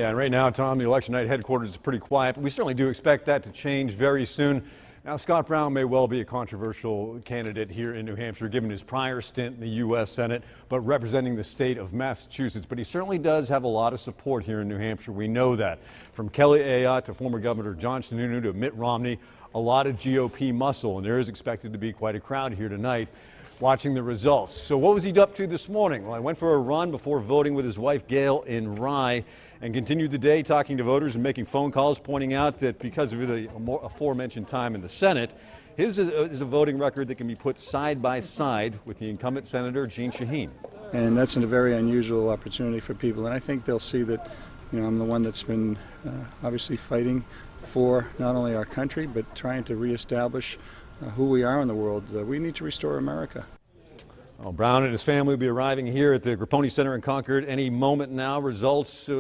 Yeah, and right now, Tom, the election night headquarters is pretty quiet, but we certainly do expect that to change very soon. Now, Scott Brown may well be a controversial candidate here in New Hampshire, given his prior stint in the U.S. Senate, but representing the state of Massachusetts. But he certainly does have a lot of support here in New Hampshire. We know that. From Kelly Ayotte to former Governor John Sununu to Mitt Romney, a lot of GOP muscle, and there is expected to be quite a crowd here tonight watching the results. So what was he up to this morning? Well, I went for a run before voting with his wife Gail in Rye and continued the day talking to voters and making phone calls, pointing out that because of the aforementioned time in the Senate, his is a voting record that can be put side by side with the incumbent Senator Jeanne Shaheen. And that's a very unusual opportunity for people, and I think they'll see that, you know, I'm the one that's been obviously fighting for not only our country but trying to reestablish who we are in the world. We need to restore America. Well, Brown and his family will be arriving here at the Grapponi Center in Concord any moment now. Results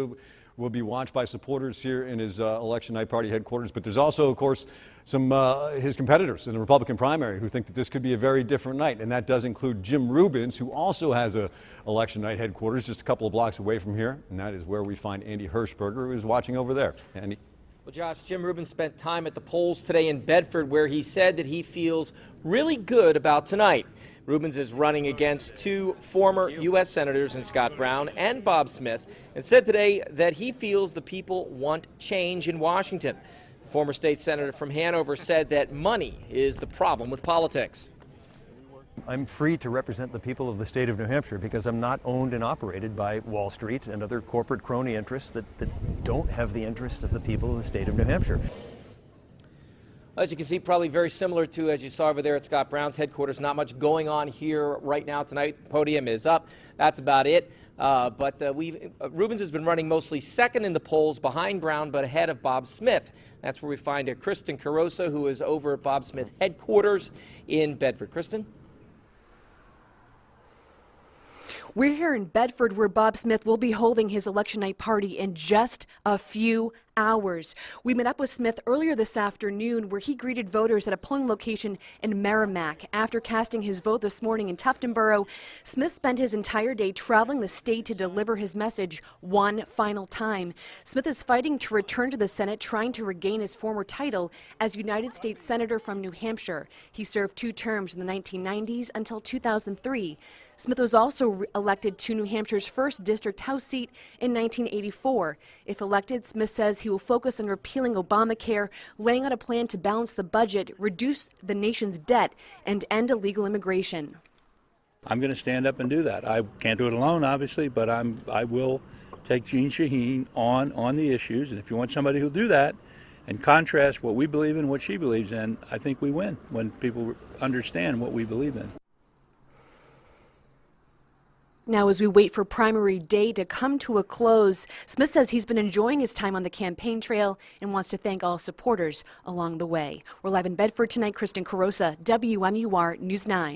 will be watched by supporters here in his election night party headquarters. But there's also, of course, some his competitors in the Republican primary who think that this could be a very different night. And that does include Jim Rubins, who also has a election night headquarters just a couple of blocks away from here. And that is where we find Andy Hirschberger, who is watching over there. Andy. Well, Josh, Jim Rubins spent time at the polls today in Bedford, where he said that he feels really good about tonight. Rubins is running against two former U.S. Senators in Scott Brown and Bob Smith, and said today that he feels the people want change in Washington. The former state senator from Hanover said that money is the problem with politics. I'm free to represent the people of the state of New Hampshire because I'm not owned and operated by Wall Street and other corporate crony interests that don't have the interest of the people of the state of New Hampshire. As you can see, probably very similar to as you saw over there at Scott Brown's headquarters. Not much going on here right now tonight. The podium is up. That's about it. Rubins has been running mostly second in the polls behind Brown, but ahead of Bob Smith. That's where we find Kristen Carosa, who is over at Bob Smith headquarters in Bedford. Kristen? We're here in Bedford, where Bob Smith will be holding his election night party in just a few hours. We met up with Smith earlier this afternoon, where he greeted voters at a polling location in Merrimack. After casting his vote this morning in Tuftonboro, Smith spent his entire day traveling the state to deliver his message one final time. Smith is fighting to return to the Senate, trying to regain his former title as United States Senator from New Hampshire. He served 2 terms in the 1990s until 2003. Smith was also elected to New Hampshire's 1st District House seat in 1984. If elected, Smith says he will focus on repealing Obamacare, laying out a plan to balance the budget, reduce the nation's debt, and end illegal immigration. I'm going to stand up and do that. I can't do it alone, obviously, but I will take Jeanne Shaheen on the issues. And if you want somebody who'll do that and contrast what we believe in, what she believes in, I think we win when people understand what we believe in. Now, as we wait for primary day to come to a close, Smith says he's been enjoying his time on the campaign trail and wants to thank all supporters along the way. We're live in Bedford tonight. Kristen Carosa, WMUR News 9.